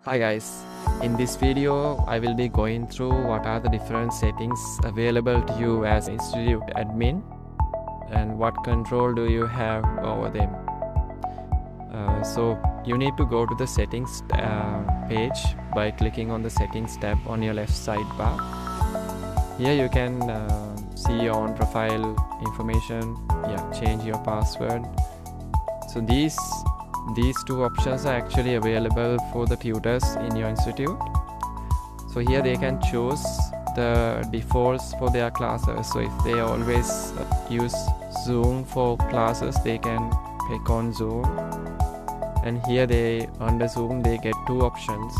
Hi guys, in this video I will be going through what are the different settings available to you as institute admin and what control do you have over them. So you need to go to the settings page by clicking on the settings tab on your left sidebar. Here you can see your own profile information, change your password. So these two options are actually available for the tutors in your institute. So here they can choose the defaults for their classes. So if they always use Zoom for classes, they can click on Zoom, and here under Zoom they get two options: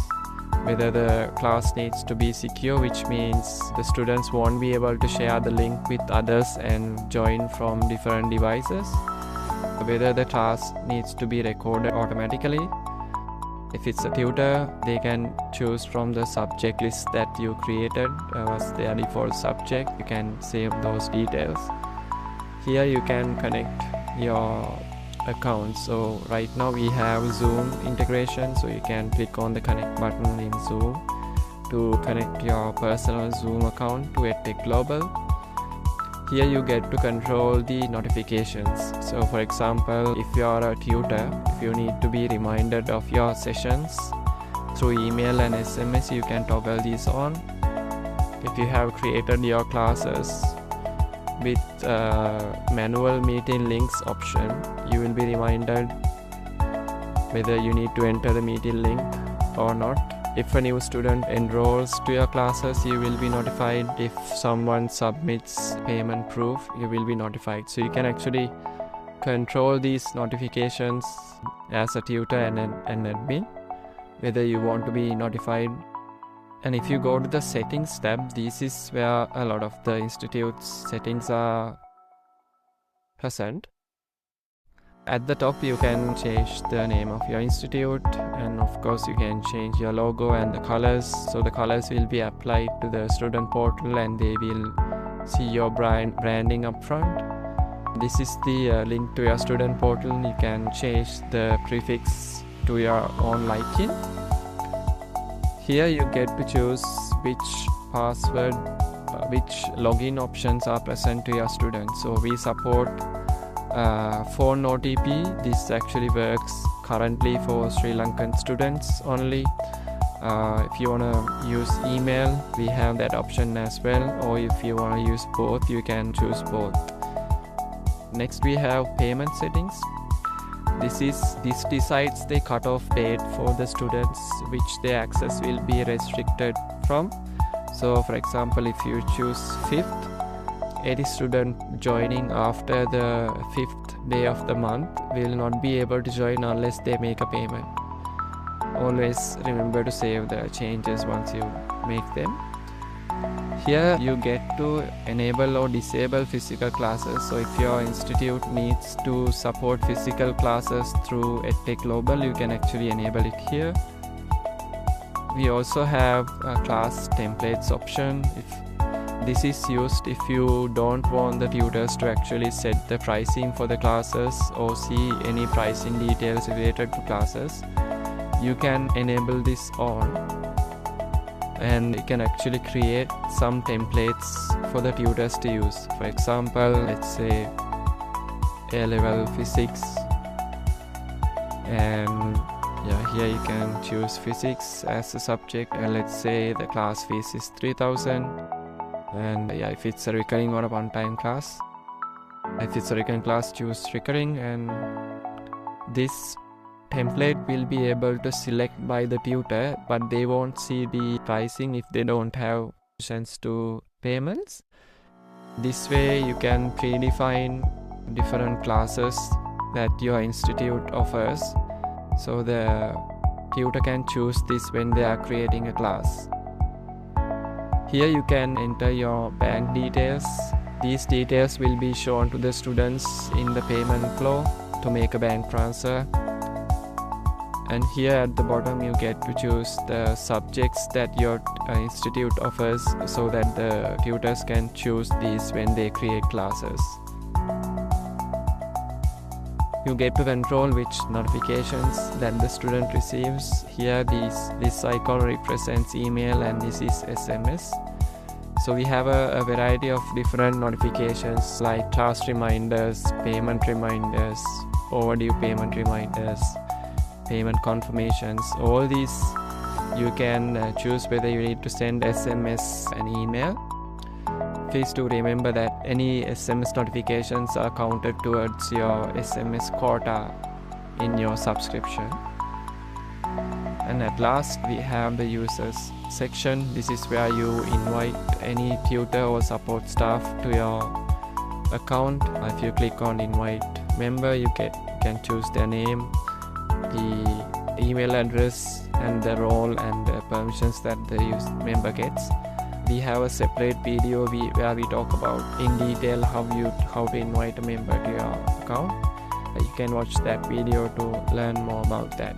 whether the class needs to be secure, which means the students won't be able to share the link with others and join from different devices, whether the class needs to be recorded automatically. If it's a tutor, they can choose from the subject list that you created as their default subject. You can save those details. Here you can connect your account. So right now we have Zoom integration, so you can click on the connect button in Zoom to connect your personal Zoom account to EdTech Global. Here you get to control the notifications. So for example, if you are a tutor, if you need to be reminded of your sessions through email and SMS, you can toggle these on. If you have created your classes with manual meeting links option, you will be reminded whether you need to enter the meeting link or not. If a new student enrolls to your classes, you will be notified. If someone submits payment proof, you will be notified. So you can actually control these notifications as a tutor and an admin, whether you want to be notified. And if you go to the settings tab, this is where a lot of the institute's settings are present. At the top you can change the name of your institute, and of course you can change your logo and the colors. So the colors will be applied to the student portal and they will see your branding up front. This is the link to your student portal. You can change the prefix to your own liking. Here you get to choose which password, which login options are present to your students. So we support phone OTP. This actually works currently for Sri Lankan students only. If you want to use email, we have that option as well, or if you want to use both, you can choose both. Next we have payment settings. This decides the cutoff date for the students which their access will be restricted from. So for example, if you choose 5th, any student joining after the 5th day of the month will not be able to join unless they make a payment. Always remember to save the changes once you make them. Here you get to enable or disable physical classes. So if your institute needs to support physical classes through EdTech Global, you can actually enable it here. We also have a class templates option. This is used if you don't want the tutors to actually set the pricing for the classes or see any pricing details related to classes. You can enable this on, and you can actually create some templates for the tutors to use. For example, let's say A-level physics, and here you can choose physics as a subject, and let's say the class fees is 3,000. And if it's a recurring or a one-time class, if it's a recurring class, choose recurring, and this template will be able to select by the tutor, but they won't see the pricing if they don't have options to payments. This way you can predefine different classes that your institute offers, so the tutor can choose this when they are creating a class. Here you can enter your bank details. These details will be shown to the students in the payment flow to make a bank transfer. And here at the bottom you get to choose the subjects that your institute offers, so that the tutors can choose these when they create classes. You get to control which notifications that the student receives. Here this icon represents email and this is SMS. So we have a variety of different notifications like class reminders, payment reminders, overdue payment reminders, payment confirmations. All these you can choose whether you need to send SMS and email. Please do remember that any SMS notifications are counted towards your SMS quota in your subscription. And at last we have the users section. This is where you invite any tutor or support staff to your account. If you click on invite member, you can choose their name, the email address and the role and the permissions that the member gets. We have a separate video where we talk about in detail how to invite a member to your account. You can watch that video to learn more about that.